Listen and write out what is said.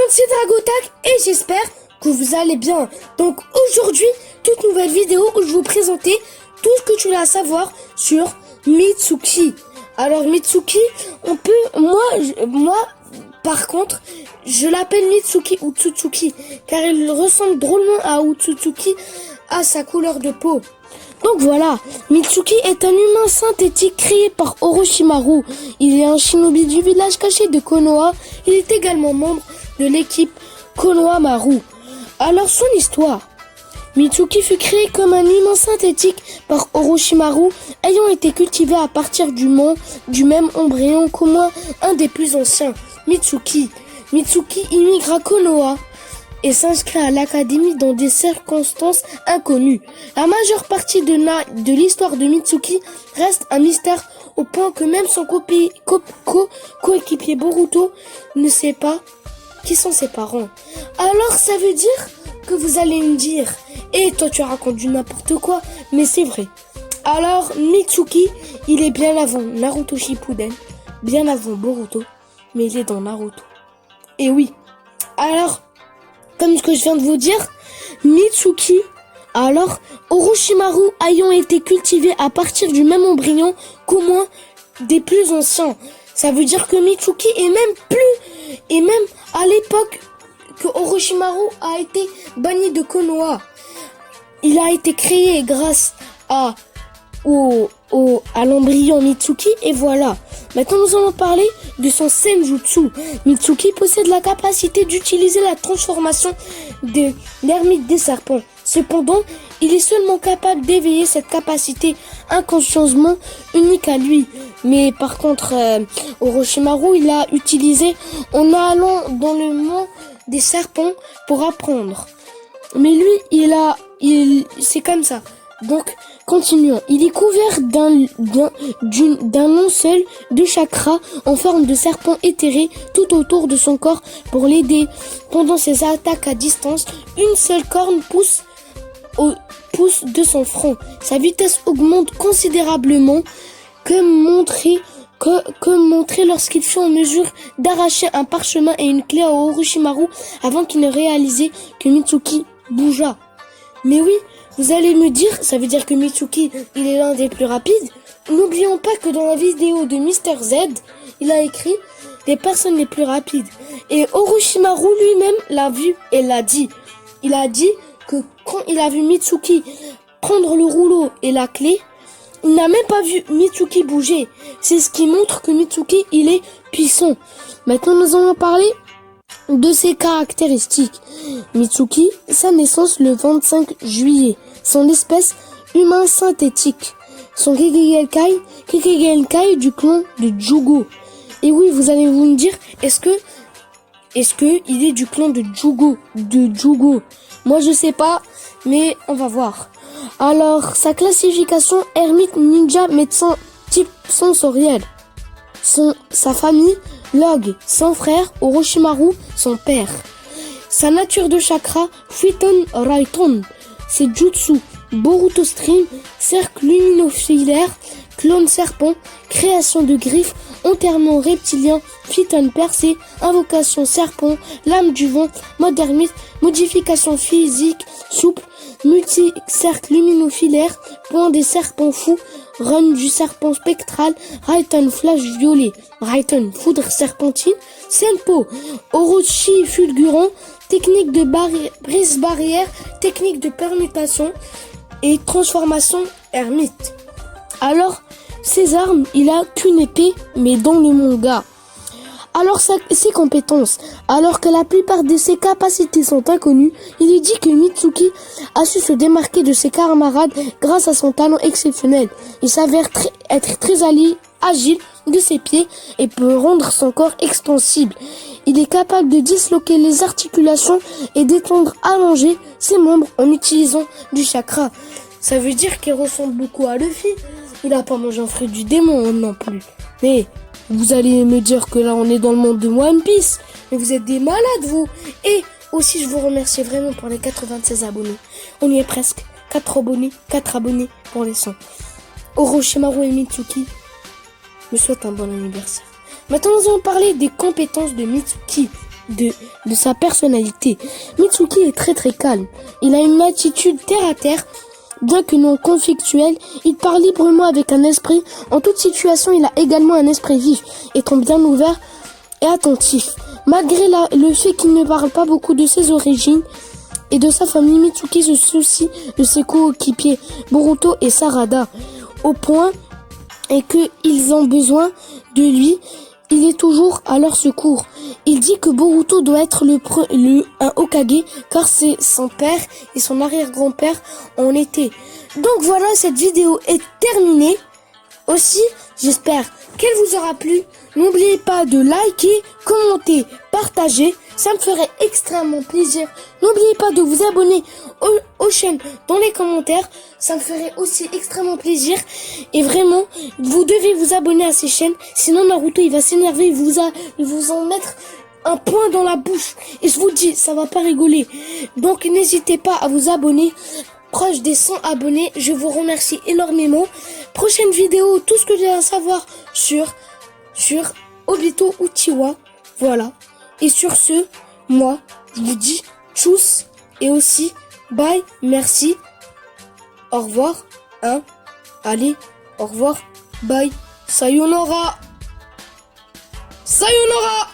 monde, c'est Dragotac et j'espère que vous allez bien. Donc aujourd'hui, toute nouvelle vidéo où je vais vous présenter tout ce que tu as à savoir sur Mitsuki. Alors Mitsuki, moi par contre, je l'appelle Mitsuki Otsutsuki car il ressemble drôlement à Otsutsuki à sa couleur de peau. Donc voilà, Mitsuki est un humain synthétique créé par Orochimaru. Il est un shinobi du village caché de Konoha. Il est également membre de l'équipe Konohamaru. Alors son histoire. Mitsuki fut créé comme un humain synthétique par Orochimaru, ayant été cultivé à partir du même embryon qu'au moins un des plus anciens, Mitsuki. Mitsuki immigre à Konoha et s'inscrit à l'académie dans des circonstances inconnues. La majeure partie de l'histoire de Mitsuki reste un mystère au point que même son coéquipier Boruto ne sait pas qui sont ses parents. Alors ça veut dire que vous allez me dire « Eh, toi tu racontes du n'importe quoi », mais c'est vrai. Alors Mitsuki, il est bien avant Naruto Shippuden, bien avant Boruto, mais il est dans Naruto. Et oui, alors, comme ce que je viens de vous dire, Mitsuki, alors Orochimaru ayant été cultivé à partir du même embryon qu'au moins des plus anciens. Ça veut dire que Mitsuki est même à l'époque que Orochimaru a été banni de Konoha. Il a été créé grâce à l'embryon Mitsuki et voilà. Maintenant nous allons parler de son Senjutsu. Mitsuki possède la capacité d'utiliser la transformation de l'ermite des serpents. Cependant, il est seulement capable d'éveiller cette capacité inconsciemment unique à lui. Mais par contre, Orochimaru, il l'a utilisé en allant dans le monde des serpents pour apprendre. Mais lui, c'est comme ça. Donc, continuons. Il est couvert d'un linceul de chakra en forme de serpent éthéré tout autour de son corps pour l'aider. Pendant ses attaques à distance, une seule corne pousse de son front. Sa vitesse augmente considérablement, comme montré lorsqu'il fut en mesure d'arracher un parchemin et une clé à Orochimaru avant qu'il ne réalisait que Mitsuki bougea. Mais oui, vous allez me dire, ça veut dire que Mitsuki, il est l'un des plus rapides. N'oublions pas que dans la vidéo de Mr. Z, il a écrit les personnes les plus rapides. Et Orochimaru lui-même l'a vu et l'a dit. Il a dit que quand il a vu Mitsuki prendre le rouleau et la clé, il n'a même pas vu Mitsuki bouger. C'est ce qui montre que Mitsuki, il est puissant. Maintenant, nous allons parler de ses caractéristiques. Mitsuki, sa naissance le 25 juillet. Son espèce, humain synthétique. Son Kekkei du clan de Jugo. Et oui, vous allez vous me dire, est-ce que il est du clan de Jugo? Moi, je sais pas, mais on va voir. Alors, sa classification, ermite, ninja, médecin, type sensoriel. Sa famille, Log, son frère, Orochimaru, son père. Sa nature de chakra, Futon Raiton. Ses jutsu, Boruto Stream, cercle luminofilaire, clone serpent, création de griffes, enterrement reptilien, Futon percé, invocation serpent, lame du vent, mode ermite, modification physique, souple, multi-cercle luminofilaire, point des serpents fous, run du serpent spectral, Raiton flash violet, Raiton foudre serpentine, Senpo, Orochi fulgurant, technique de brise barrière, technique de permutation et transformation ermite. Alors, ses armes, il a qu'une épée, mais dans le manga. Alors ses compétences, alors que la plupart de ses capacités sont inconnues, il est dit que Mitsuki a su se démarquer de ses camarades grâce à son talent exceptionnel. Il s'avère être très agile de ses pieds et peut rendre son corps extensible. Il est capable de disloquer les articulations et d'étendre allongé ses membres en utilisant du chakra. Ça veut dire qu'il ressemble beaucoup à Luffy. Il n'a pas mangé un fruit du démon non plus. Mais vous allez me dire que là on est dans le monde de One Piece. Mais vous êtes des malades vous. Et aussi je vous remercie vraiment pour les 96 abonnés. On y est presque. 4 abonnés pour les 100. Orochimaru et Mitsuki me souhaitent un bon anniversaire. Maintenant nous allons parler des compétences de Mitsuki. de sa personnalité. Mitsuki est très très calme. Il a une attitude terre à terre. Bien que non conflictuel, il parle librement avec un esprit. En toute situation, il a également un esprit vif, étant bien ouvert et attentif. Malgré le fait qu'il ne parle pas beaucoup de ses origines et de sa famille, Mitsuki se soucie de ses coéquipiers Boruto et Sarada, au point qu'ils ont besoin de lui. Il est toujours à leur secours. Il dit que Boruto doit être un Hokage car c'est son père et son arrière-grand-père en étaient. Donc voilà, cette vidéo est terminée. Aussi, j'espère qu'elle vous aura plu. N'oubliez pas de liker, commenter, partager. Ça me ferait extrêmement plaisir. N'oubliez pas de vous abonner aux chaînes dans les commentaires. Ça me ferait aussi extrêmement plaisir. Et vraiment, vous devez vous abonner à ces chaînes. Sinon, Naruto, il va s'énerver. Il vous en mettre un point dans la bouche. Et je vous dis, ça va pas rigoler. Donc, n'hésitez pas à vous abonner. Proche des 100 abonnés, je vous remercie énormément. Prochaine vidéo, tout ce que j'ai à savoir sur Obito Uchiwa. Voilà. Et sur ce, moi, je vous dis tchuss et aussi bye, merci, au revoir, allez, au revoir, bye, sayonara, sayonara.